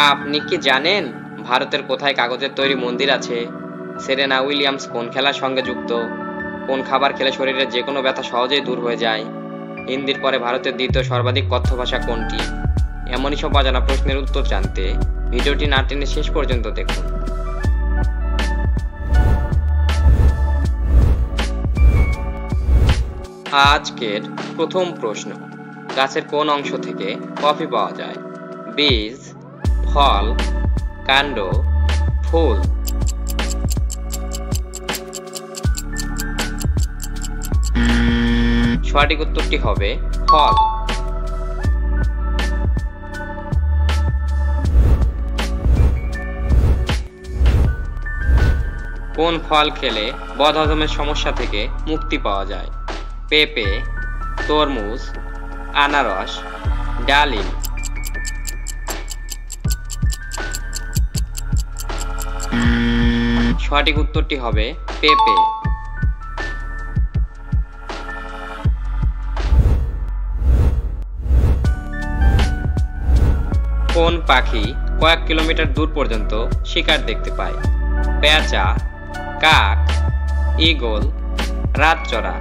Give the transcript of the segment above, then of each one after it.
আপনি কি জানেন ভারতের কোথায় কাগজের তৈরি মন্দির আছে? সেরেনা উইলিয়ামস কোন খেলার সঙ্গে যুক্ত? কোন খাবার খেলে শরীরের যে কোনো ব্যথা সহজেই দূর হয়ে যায়? হিন্দির পরে ভারতের দ্বিতীয় সর্বাধিক কথ্য ভাষা কোনটি? এমনই সব অজানা প্রশ্নের উত্তর জানতে ভিডিওটি না টেনে শেষ পর্যন্ত দেখুন। আজকের প্রথম প্রশ্ন, গাছের কোন অংশ থেকে কফি পাওয়া যায়? বীজ, ফল, কাণ্ড, ফুল? সঠিক উত্তরটি হবে ফল। কোন ফল খেলে বদহজমের সমস্যা থেকে মুক্তি পাওয়া যায়? পেঁপে, তরমুজ, আনারস, ডালিম? সঠিক উত্তরটি হবে পেঁপে। কোন পাখি কয়েক কিলোমিটার দূর পর্যন্ত শিকার দেখতে পায়? পেঁচা, কাক, ঈগল, রাতচরা?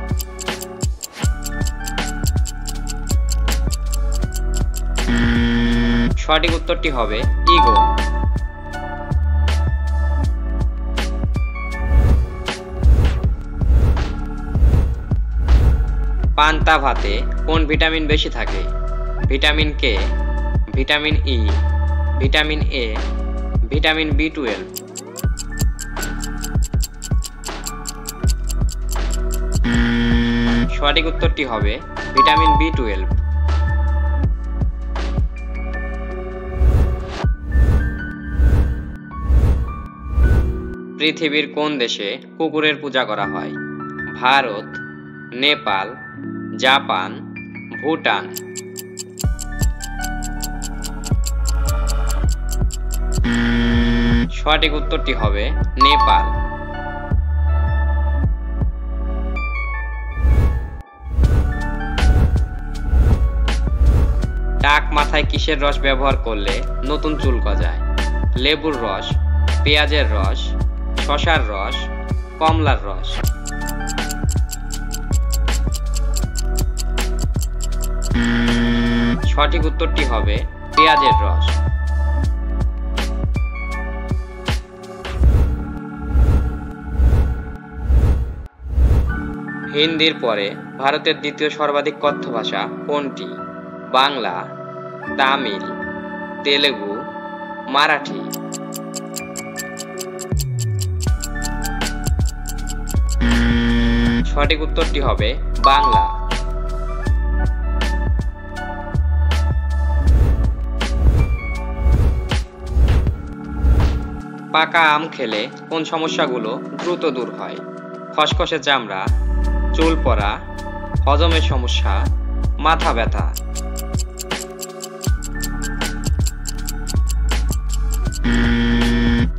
সঠিক উত্তরটি হবে ঈগল। পান্তা ভাতে কোন ভিটামিন বেশি থাকে? Vitamin K, vitamin E, vitamin A, vitamin বি12? সঠিক উত্তরটি হবে ভিটামিন বি12। পৃথিবীর কোন দেশে কুকুরের পূজা করা হয়? ভারত, নেপাল, জাপান, ভুটান? সঠিক উত্তরটি হবে নেপাল। টাক মাথায় কিসের রস ব্যবহার করলে নতুন চুল গজায়? লেবুর রস, পেঁয়াজের রস, শসার রস, কমলার রস? সঠিক উত্তরটি হবে পেঁয়াজের রস। হিন্দির পরে ভারতের দ্বিতীয় সর্বাধিক কথ্য ভাষা কোনটি? বাংলা, তামিল, তেলেগু, মারাঠি? সঠিক উত্তরটি হবে বাংলা। পাকা আম খেলে কোন সমস্যাগুলো দ্রুত দূর হয়? খসখসে চামড়া, চুল পড়া, হজমের সমস্যা, মাথা ব্যথা?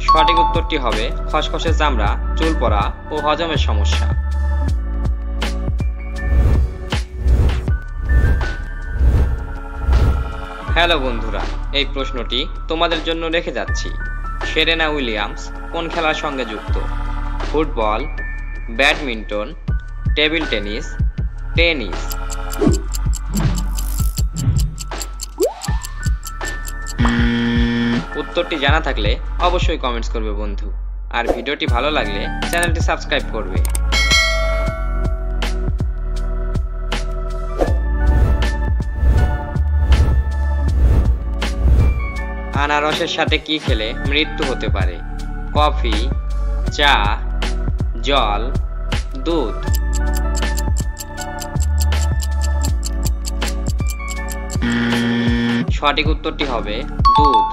সঠিক উত্তরটি হবে খসখসে চামড়া, চুল পড়া ও হজমের সমস্যা। হ্যালো বন্ধুরা, এই প্রশ্নটি তোমাদের জন্য রেখে যাচ্ছি। সেরেনা উইলিয়ামস কোন খেলার সঙ্গে যুক্ত? Football, badminton, table tennis, tennis? উত্তরটি জানা থাকলে অবশ্যই কমেন্টস করবে বন্ধু, আর ভিডিওটি ভালো লাগলে চ্যানেলটি সাবস্ক্রাইব করবে। আনারসের সাথে কি খেলে মৃত্যু হতে পারে? কফি, চা, জল, দুধ? সঠিক উত্তরটি হবে দুধ।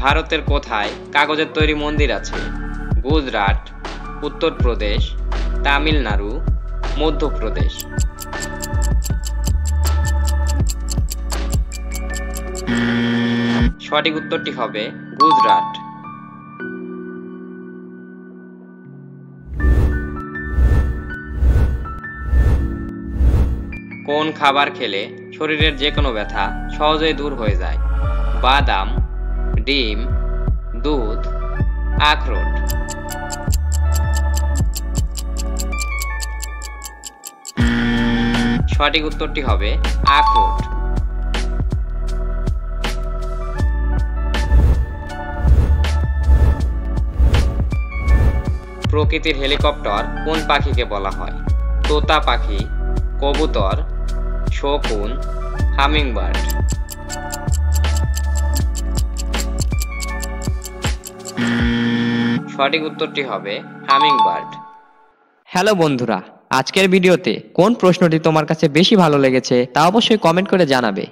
ভারতের কোথায় কাগজের তৈরি মন্দির আছে? গুজরাট, উত্তরপ্রদেশ, তামিলনাড়ু, মধ্যপ্রদেশ? সঠিক উত্তরটি হবে গুজরাট। কোন খাবার খেলে শরীরের যে কোনো ব্যথা সহজেই দূর হয়ে যায়? বাদাম, ডিম, দুধ, আখরোট। সঠিক উত্তরটি হবে আখরোট। প্রকৃতির হেলিকপ্টার কোন পাখিকে বলা হয়? তোতা পাখি, কবুতর, শকুন, হামিংবার্ড। সঠিক উত্তরটি হবে হামিংবার্ড। হ্যালো বন্ধুরা, আজকের ভিডিওতে কোন প্রশ্নটি তোমার কাছে বেশি ভালো লেগেছে তা অবশ্যই কমেন্ট করে জানাবে।